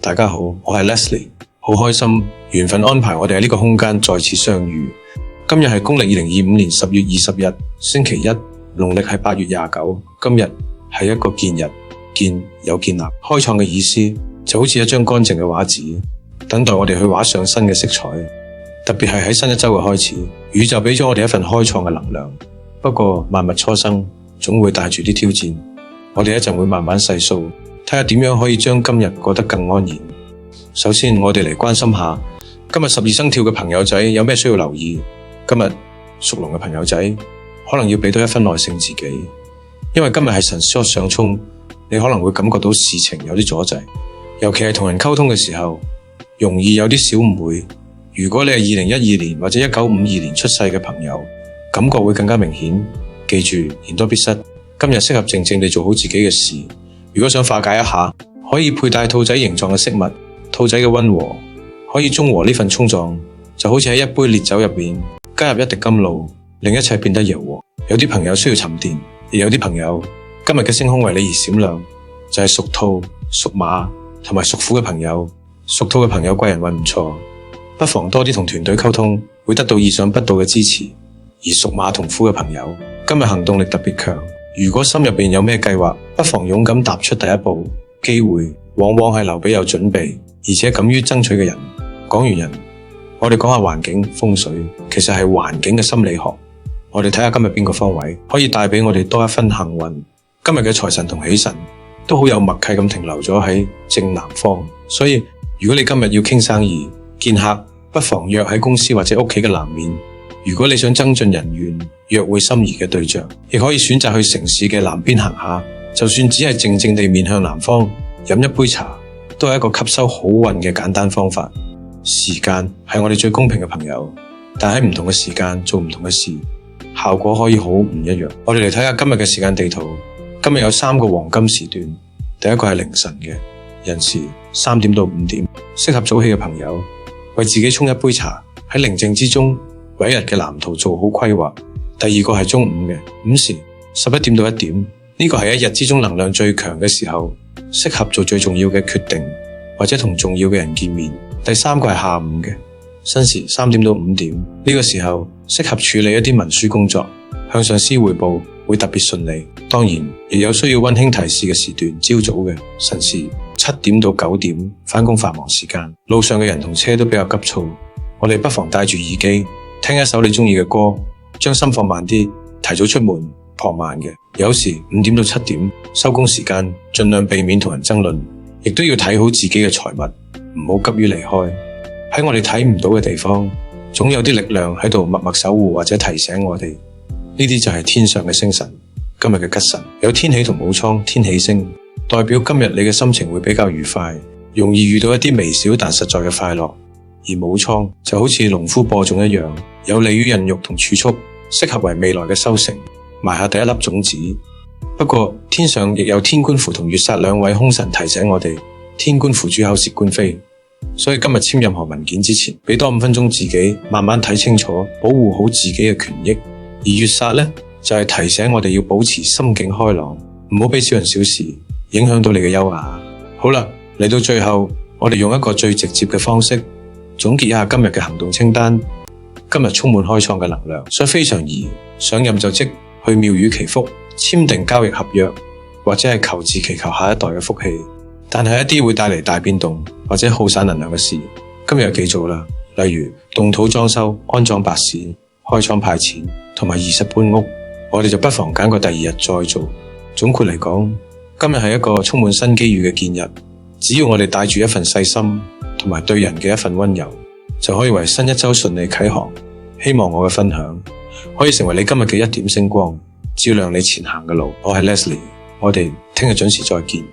大家好，我係 Leslie， 好開心緣分安排我哋喺呢個空間再次相遇。今日係公歷2025年10月20日星期一，農曆係8月29。今日係一個建日，建有建立開創嘅意思，就好似一張乾淨嘅畫紙，等待我哋去畫上新嘅色彩。特別係喺新一周嘅開始，宇宙俾咗我哋一份開創嘅能量。不過萬物初生總會帶住啲挑戰，我哋一陣會慢慢細數，睇下點樣可以將今日過得更安然。首先我哋嚟關心下今日12生肖嘅朋友仔有咩需要留意。今日屬龍嘅朋友仔可能要俾多一分耐性自己，因為今日係辰戌上衝，你可能會感覺到事情有啲阻滯，尤其係同人溝通嘅時候容易有啲小誤會。如果你係2012年或者1952年出世嘅朋友，感覺會更加明顯。記住言多必失，今日適合靜靜地做好自己嘅事。如果想化解一下，可以佩戴兔仔形狀嘅飾物，兔仔嘅溫和可以中和呢份衝撞，就好似喺一杯烈酒入面加入一滴甘露，令一切變得柔和。有啲朋友需要沉澱，亦有啲朋友今日嘅星空為你而閃亮，就係屬兔、屬馬同埋屬虎嘅朋友。屬兔嘅朋友貴人運唔錯，不妨多啲同團隊溝通，會得到意想不到嘅支持。而屬馬同虎嘅朋友今日行動力特別強，如果心入邊有咩計劃，不妨勇敢踏出第一步。機會往往係留俾有準備而且敢於爭取嘅人。講完人，我哋講下環境風水，其實係環境嘅心理學。我哋睇下今日邊個方位可以帶俾我哋多一分幸運。今日嘅財神同喜神都好有默契咁停留咗喺正南方，所以如果你今日要傾生意見客，不妨約喺公司或者屋企嘅南面。如果你想增進人緣，約會心儀嘅對象，亦可以選擇去城市嘅南邊行下。就算只係靜靜地面向南方飲一杯茶，都係一個吸收好運嘅簡單方法。時間係我哋最公平嘅朋友，但喺唔同嘅時間做唔同嘅事，效果可以好唔一樣。我哋嚟睇下今日嘅時間地圖。今日有3個黃金時段，第一個係凌晨嘅人時3點到5點，適合早起嘅朋友為自己沖一杯茶，喺寧靜之中為一日嘅藍圖做好規劃。第二個係中午嘅午時11點到1點，呢個係一日之中能量最強嘅時候，適合做最重要嘅決定或者同重要嘅人見面。第三個係下午嘅申時3點到5點，呢個時候適合處理一啲文書工作，向上司匯報會特別順利。當然亦有需要溫馨提示嘅時段，朝早嘅辰時7點到9點，返工繁忙時間，路上嘅人同車都比較急躁，我哋不妨戴住耳機聽一首你中意嘅歌，將心放慢啲，提早出門傍晚嘅有時5點到7點，收工時間盡量避免同人爭論，亦都要睇好自己嘅財物，唔好急於離開。喺我哋睇唔到嘅地方，總有啲力量喺度默默守護或者提醒我哋，呢啲就係天上嘅星辰。今日嘅吉神有天喜同武昌天喜星，代表今日你嘅心情會比較愉快，容易遇到一啲微小但實在嘅快樂。而武昌就好似農夫播種一樣，有利於孕育同儲蓄，適合為未來嘅收成埋下第一粒種子。不過天上亦有天官符同月煞兩位凶神提醒我哋，天官符主口舌官非，所以今日簽任何文件之前，俾多5分鐘自己慢慢睇清楚，保護好自己嘅權益。而月煞呢，就係提醒我哋要保持心境開朗，唔好俾小人小事影響到你嘅優雅。好啦，嚟到最後，我哋用一個最直接嘅方式總結一下今日嘅行動清單。今日充滿開創嘅能量，所以非常易上任就即去廟宇祈福，簽訂交易合約，或者係求志祈求下一代嘅福氣。但係一啲會帶嚟大變動或者耗散能量嘅事，今日有記住啦。例如動土裝修、安裝白事、開倉派錢同埋儀式搬屋，我哋就不妨揀個第2日再做。總括嚟講，今日係一個充滿新機遇嘅建日，只要我哋帶住一份細心同埋對人嘅一份溫柔，就可以為新一周順利啟航。希望我嘅分享可以成為你今日嘅一點星光，照亮你前行嘅路。我係 Leslie，我哋聽日準時再見。